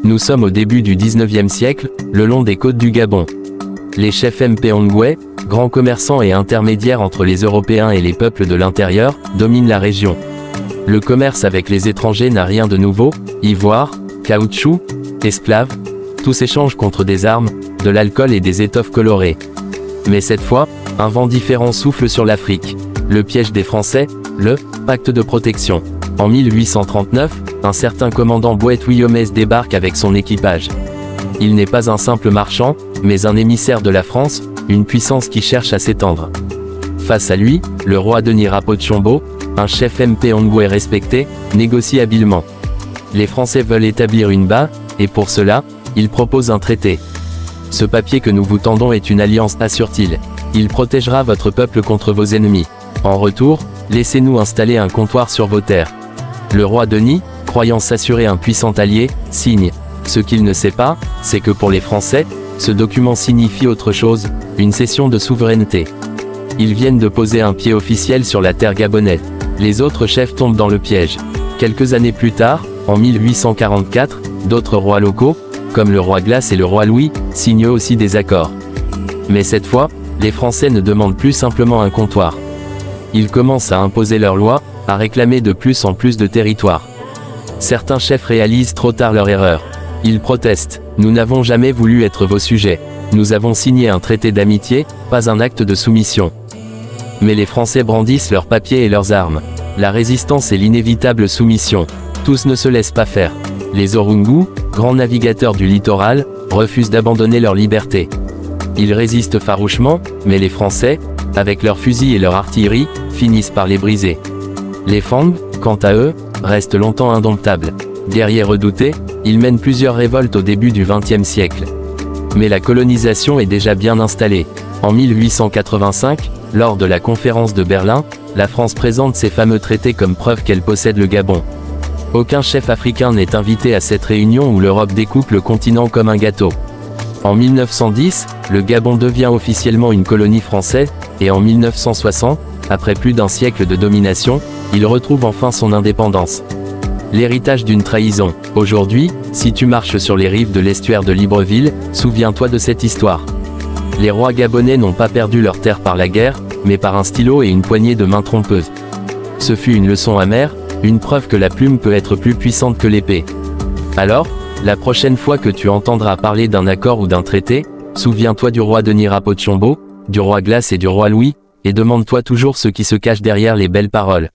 Nous sommes au début du 19e siècle, le long des côtes du Gabon. Les chefs Mpongwe, grands commerçants et intermédiaires entre les Européens et les peuples de l'intérieur, dominent la région. Le commerce avec les étrangers n'a rien de nouveau, ivoire, caoutchouc, esclaves, tout s'échange contre des armes, de l'alcool et des étoffes colorées. Mais cette fois, un vent différent souffle sur l'Afrique. Le piège des Français, le pacte de protection. En 1839, un certain commandant Boet-Guillaumes débarque avec son équipage. Il n'est pas un simple marchand, mais un émissaire de la France, une puissance qui cherche à s'étendre. Face à lui, le roi Denis Rapotchombo, un chef Mpongwe respecté, négocie habilement. Les Français veulent établir une base, et pour cela, ils proposent un traité. Ce papier que nous vous tendons est une alliance, assure-t-il. Il protégera votre peuple contre vos ennemis. En retour, laissez-nous installer un comptoir sur vos terres. Le roi Denis, croyant s'assurer un puissant allié, signe. Ce qu'il ne sait pas, c'est que pour les Français, ce document signifie autre chose, une cession de souveraineté. Ils viennent de poser un pied officiel sur la terre gabonaise. Les autres chefs tombent dans le piège. Quelques années plus tard, en 1844, d'autres rois locaux, comme le roi Glace et le roi Louis, signent aussi des accords. Mais cette fois, les Français ne demandent plus simplement un comptoir. Ils commencent à imposer leurs lois, à réclamer de plus en plus de territoire. Certains chefs réalisent trop tard leur erreur. Ils protestent. Nous n'avons jamais voulu être vos sujets. Nous avons signé un traité d'amitié, pas un acte de soumission. Mais les Français brandissent leurs papiers et leurs armes. La résistance et l'inévitable soumission. Tous ne se laissent pas faire. Les Orungu, grands navigateurs du littoral, refusent d'abandonner leur liberté. Ils résistent farouchement, mais les Français, avec leurs fusils et leur artillerie, finissent par les briser. Les Fang, quant à eux, restent longtemps indomptables. Guerriers redoutés, ils mènent plusieurs révoltes au début du XXe siècle. Mais la colonisation est déjà bien installée. En 1885, lors de la conférence de Berlin, la France présente ses fameux traités comme preuve qu'elle possède le Gabon. Aucun chef africain n'est invité à cette réunion où l'Europe découpe le continent comme un gâteau. En 1910, le Gabon devient officiellement une colonie française, et en 1960, après plus d'un siècle de domination, il retrouve enfin son indépendance. L'héritage d'une trahison. Aujourd'hui, si tu marches sur les rives de l'estuaire de Libreville, souviens-toi de cette histoire. Les rois gabonais n'ont pas perdu leur terre par la guerre, mais par un stylo et une poignée de main trompeuses. Ce fut une leçon amère, une preuve que la plume peut être plus puissante que l'épée. Alors, la prochaine fois que tu entendras parler d'un accord ou d'un traité, souviens-toi du roi Denis Rapotchombo, du roi Glace et du roi Louis, et demande-toi toujours ce qui se cache derrière les belles paroles.